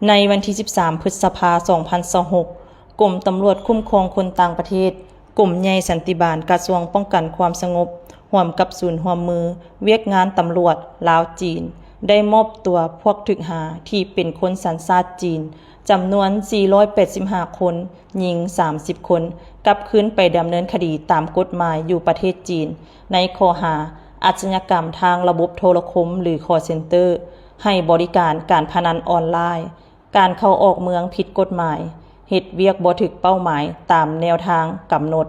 ในวันที่ 13 พฤษภาคม 2026 กรมตำรวจคุ้มครองคนต่างประเทศกรมใหญ่สันติบาลกระทรวงป้องกันความสงบร่วมกับศูนย์ร่วมมือเวียกงานตำรวจลาวจีนได้มอบตัวพวกถึกหาที่เป็นคนสัญชาติจีนจำนวน 485 คนหญิง 30 คนกลับคืนไปดำเนินคดีตามกฎหมายอยู่ประเทศจีนในข้อหาอาชญากรรมทางระบบโทรคมหรือ call center ให้บริการการพนันออนไลน์การเข้าออกเมืองผิดกฎหมายเฮ็ดเวียกบ่ถึกเป้าหมายตามแนวทางกำหนด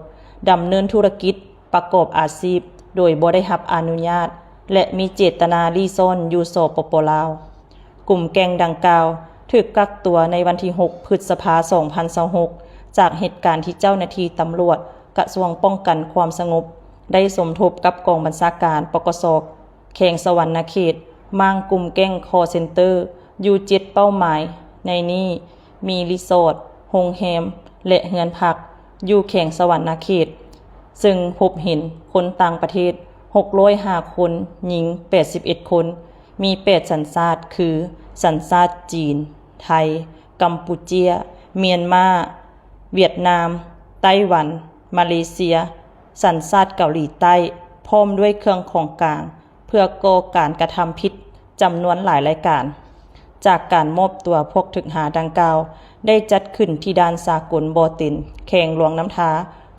ดำเนินธุรกิจประกอบอาชีพโดยบ่ได้รับอนุญาตและมีเจตนาลี้ซ่อนอยู่สปป.ลาวกลุ่มแก๊งดังกล่าวถูกกักตัวในวันที่ 6 พฤษภาคม 2026 จากเหตุการณ์ที่เจ้าหน้าที่ตำรวจกระทรวงป้องกันความสงบได้สมทบกับกองบัญชาการปกส.แขวงสวรรณเขตมางกลุ่มแก๊ง call center อยู่7เป้าหมายในนี้มีรีสอร์ทโรงแรมและเรือนพักอยู่แขวงสวรรณเขตซึ่งพบเห็นคนต่างประเทศ605คนหญิง81คนมี8สัญชาติคือสัญชาติจีนไทยกัมพูเชียเมียนมาเวียดนามไต้หวันมาเลเซียสัญชาติเกาหลีใต้พร้อมด้วยเครื่องของกลางเพื่อก่อการกระทำผิดจำนวนหลายรายการจากการมอบตัวพวกถึกหาดังกล่าวได้จัดขึ้นที่ด่านสากลบ่อตินแขวงหลวงน้ำทา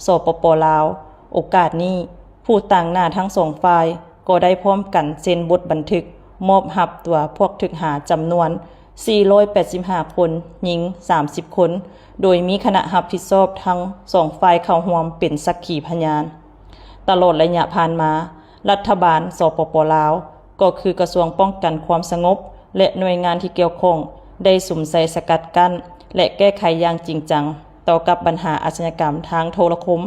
สปป.ลาวโอกาสนี้ผู้ต่างหน้าทั้งสองฝ่ายก็ได้พร้อมกันเซ็นบทบันทึกมอบรับตัวพวกถึกหาจำนวน485คนหญิง30คนโดยมีคณะรับผิดชอบทั้งสองฝ่ายเข้าร่วมเป็นสักขีพยานตลอดระยะผ่านมารัฐบาลสปป.ลาวก็คือกระทรวงป้องกันความสงบและหน่วยงานที่เกี่ยวข้องได้สุ่มใส่สกัดกั้นและแก้ไขอย่างจริงจังต่อกับปัญหาอาชญากรรมทางโทรคม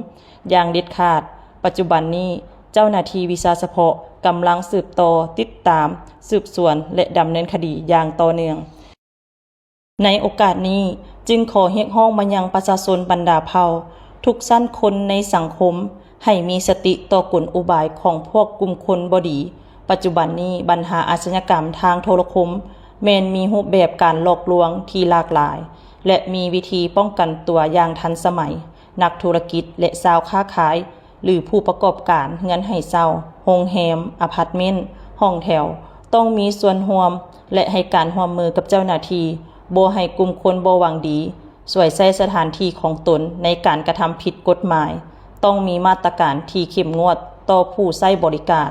อย่างเด็ดขาดปัจจุบันนี้เจ้าหน้าที่วิชาเฉพาะกำลังสืบต่อติดตามสืบสวนและดำเนินคดีอย่างต่อเนื่องในโอกาสนี้จึงขอเรียกร้องมายังประชาชนบรรดาเผ่าทุกชั้นคนในสังคมให้มีสติต่อกลอุบายของพวกกลุ่มคนบ่ดีปัจจุบันนี้ปัญหาอาชญากรรมทางโทรคมแม้นมีรูปแบบการหลอกลวงที่หลากหลายและมีวิธีป้องกันตัวอย่างทันสมัยนักธุรกิจและชาวค้าขายหรือผู้ประกอบการเฮือนให้เช่าโรงแรมอพาร์ตเมนต์ห้องแถวต้องมีส่วนร่วมและให้การร่วมมือกับเจ้าหน้าที่บ่ให้กลุ่มคนบ่หวังดีสวยใช้สถานที่ของตนในการกระทำผิดกฎหมายต้องมีมาตรการที่เข้มงวดต่อผู้ใช้บริการ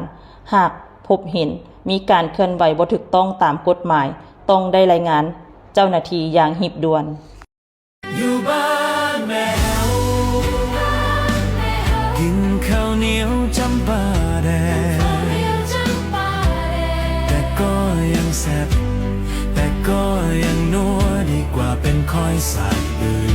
หากพบเห็นมีการเคลื่อนไหวบ่ถูกต้องตามกฎหมายต้องได้รายงานเจ้าหน้าที่อย่างหีบด่วนอยู่บ้านแมวกินข้าวเหนียวจำปาแดงแต่ก็ยังแซ่บแต่ก็ยังนัวดีกว่าเป็นคอยสายอื่น